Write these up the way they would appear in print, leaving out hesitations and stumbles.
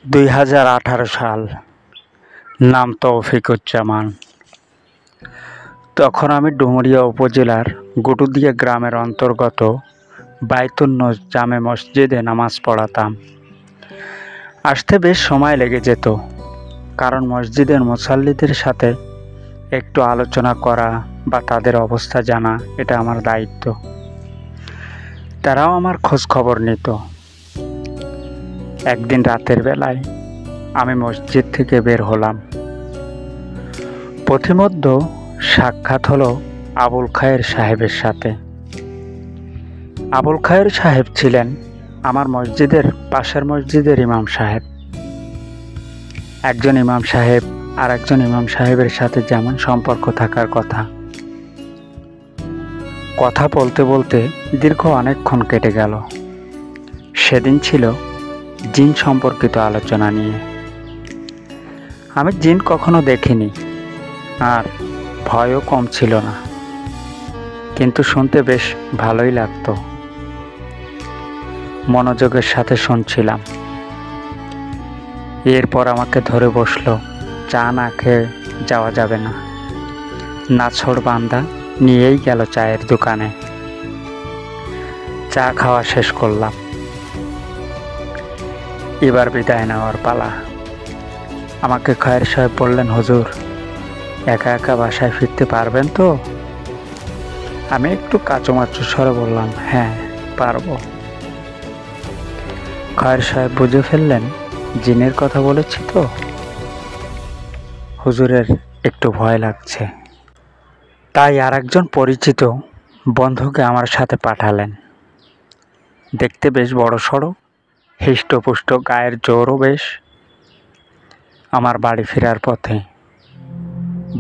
2018 সাল। নাম তৌফিকুজ্জামান। তখন আমি ডুমুরিয়া উপজেলার গুটুদিয়া গ্রামের অন্তর্গত বাইতুন্নূর জামে মসজিদে নামাজ পড়াতাম। আসতে বেশ সময় লেগে যেত, কারণ মসজিদের মুসাল্লিদের সাথে একটু আলোচনা করা বা তাদের অবস্থা জানা এটা আমার দায়িত্ব। তারাও আমার খোঁজ খবর নিত। একদিন রাতের বেলায় আমি মসজিদ থেকে বের হলাম। পথিমধ্যে সাক্ষাৎ হলো আবুল খায়ের সাহেবের সাথে। আবুল খায়ের সাহেব ছিলেন আমার মসজিদের পাশের মসজিদের ইমাম সাহেব। একজন ইমাম সাহেব আর একজন ইমাম সাহেবের সাথে যেমন সম্পর্ক থাকার কথা। কথা বলতে বলতে দীর্ঘ অনেকক্ষণ কেটে গেল। সেদিন ছিল জিন সম্পর্কিত আলোচনা নিয়ে। আমি জিন কখনো দেখিনি, আর ভয়ও কম ছিল না, কিন্তু শুনতে বেশ ভালোই লাগতো। মনোযোগের সাথে শুনছিলাম। এরপর আমাকে ধরে বসলো, চা না খেয়ে যাওয়া যাবে না। নাছোড় বান্দা নিয়েই গেল চায়ের দোকানে। চা খাওয়া শেষ করলাম। এবার বিদায় নেওয়ার পালা। আমাকে খায়ের সাহেব বললেন, হুজুর একা একা বাসায় ফিরতে পারবেন তো? আমি একটু কাঁচুমাচু স্বরে বললাম, হ্যাঁ পারবো। খায়ের সাহেব বুঝে ফেললেন জিনের কথা বলেছি তো। হুজুরের একটু ভয় লাগছে, তাই আর একজন পরিচিত বন্ধুকে আমার সাথে পাঠালেন। দেখতে বেশ বড়সড়, হৃষ্টপুষ্ট, গায়ের জোরও বেশ। আমার বাড়ি ফেরার পথে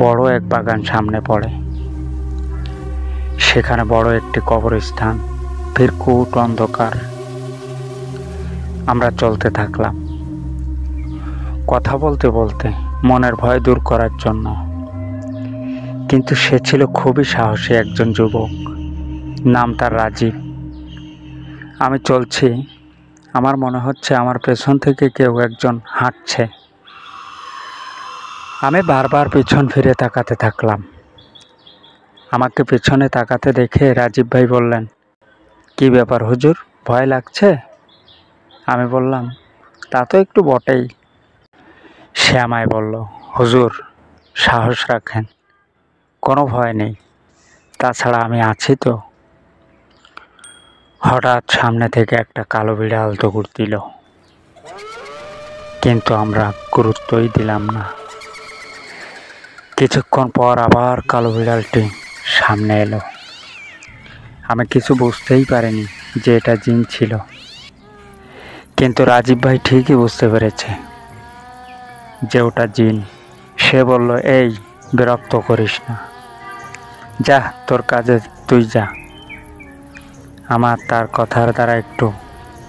বড় এক বাগান সামনে পড়ে। সেখানে বড় একটি কবরস্থান, ভিড়কুট অন্ধকার। আমরা চলতে থাকলাম, কথা বলতে বলতে মনের ভয় দূর করার জন্য। কিন্তু সে ছিল খুবই সাহসী একজন যুবক, নাম তার রাজীব। আমি চলছি, আমার মনে হচ্ছে আমার পেছন থেকে কেউ একজন হাঁটছে। আমি বারবার পিছন ফিরে তাকাতে থাকলাম। আমাকে পেছনে তাকাতে দেখে রাজীব ভাই বললেন, কি ব্যাপার হুজুর, ভয় লাগছে? আমি বললাম, তা তো একটু বটেই। সে আমায় বলল, হুজুর সাহস রাখেন, কোনো ভয় নেই, তাছাড়া আমি আছি তো। হঠাৎ সামনে থেকে একটা কালো বিড়াল দৌড় দিল, কিন্তু আমরা গুরুত্বই দিলাম না। কিছুক্ষণ পর আবার কালো বিড়ালটি সামনে এলো। আমি কিছু বুঝতেই পারিনি যে এটা জিন ছিল, কিন্তু রাজীব ভাই ঠিকই বুঝতে পেরেছে যে ওটা জিন। সে বলল, এই বিরক্ত করিস না, যা তোর কাজে তুই যা। আমার তার কথার দ্বারা একটু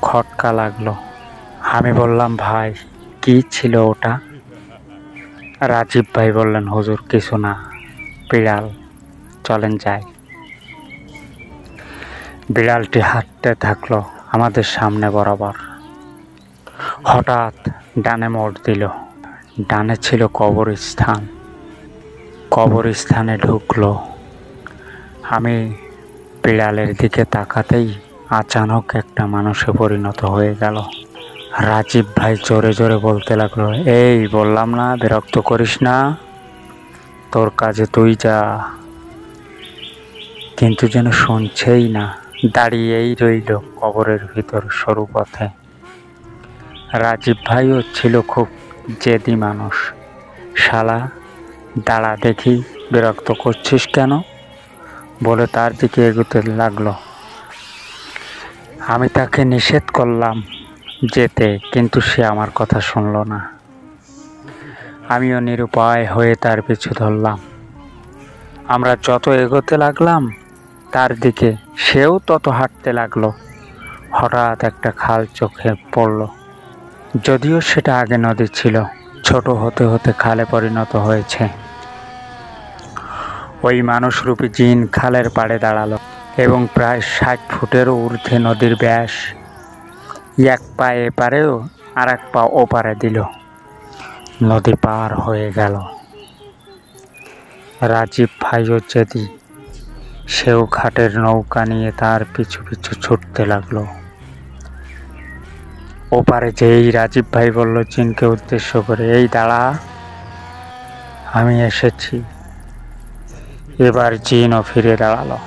খটকা লাগলো। আমি বললাম, ভাই কি ছিল ওটা? রাজীব ভাই বললেন, হুজুর কিছু না, বিড়াল, চলেন যাই। বিড়ালটি হাঁটতে থাকলো আমাদের সামনে বরাবর। হঠাৎ ডানে মোড় দিল। ডানে ছিল কবরস্থান। কবরস্থানে ঢুকলো। আমি বিড়ালের দিকে তাকাতেই আচানক একটা মানুষে পরিণত হয়ে গেল। রাজীব ভাই জোরে জোরে বলতে লাগলো, এই বললাম না বিরক্ত করিস না, তোর কাজে তুই যা। কিন্তু যেন শুনছেই না, দাঁড়িয়েই রইল কবরের ভিতর সরু পথে। রাজীব ভাইও ছিল খুব জেদি মানুষ। শালা দাঁড়া দেখি, বিরক্ত করছিস কেন বলে তার দিকে এগোতে লাগলো। আমি তাকে নিষেধ করলাম যেতে, কিন্তু সে আমার কথা শুনল না। আমিও নিরুপায় হয়ে তার পিছু ধরলাম। আমরা যত এগোতে লাগলাম তার দিকে, সেও তত হাঁটতে লাগলো। হঠাৎ একটা খাল চোখে পড়ল। যদিও সেটা আগে নদী ছিল, ছোট হতে হতে খালে পরিণত হয়েছে। ওই মানুষরূপী জিন খালের পাড়ে দাঁড়ালো এবং প্রায় 60 ফুটেরও ঊর্ধ্বে নদীর ব্যাস। এক পা এপারেও আর এক পা ওপারে দিল। নদী পার হয়ে গেল। রাজীব ভাইও যেদি, সেও ঘাটের নৌকা নিয়ে তার পিছু পিছু ছুটতে লাগলো। ওপারে যেই রাজীব ভাই বলল জিনকে উদ্দেশ্য করে, এই দাঁড়া, আমি এসেছি। এবার জিনও ফিরে দাঁড়ালো।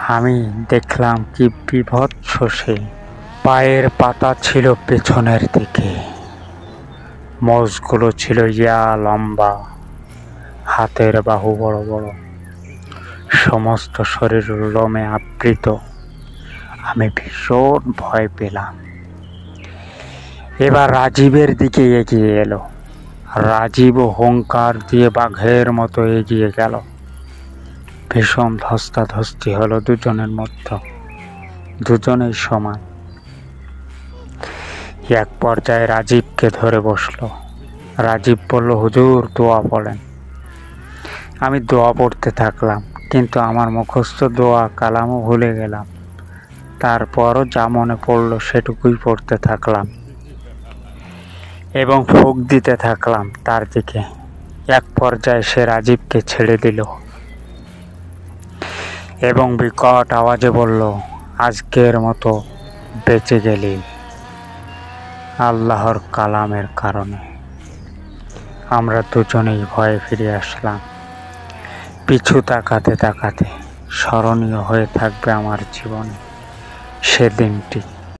আমি দেখলাম কি বিভৎস সে। পায়ের পাতা ছিল পেছনের দিকে, মোষগুলো ছিল ইয়া লম্বা, হাতের বাহু বড় বড়, সমস্ত শরীর লোমে আবৃত। আমি ভীষণ ভয় পেলাম। এবার রাজীবের দিকে এগিয়ে এলো। রাজীব হুঙ্কার দিয়ে বাঘের মতো এগিয়ে গেল। ভীষণ ধস্তাধস্তি হলো দুজনের মধ্যে, দুজনেই সমান। এক পর্যায়ে রাজীবকে ধরে বসলো। রাজীব বলল, হুজুর দোয়া পড়েন। আমি দোয়া পড়তে থাকলাম, কিন্তু আমার মুখস্থ দোয়া কালামও ভুলে গেলাম। তারপরও যা মনে পড়লো সেটুকুই পড়তে থাকলাম এবং ফুঁক দিতে থাকলাম তার দিকে। এক পর্যায়ে সে রাজীবকে ছেড়ে দিল এবং বিকট আওয়াজে বলল, আজকের মতো বেঁচে গেলি আল্লাহর কালামের কারণে। আমরা দুজনেই ভয়ে ফিরে আসলাম। পিছু তাকাতে তাকাতে স্মরণীয় হয়ে থাকবে আমার জীবনে সেদিনটি।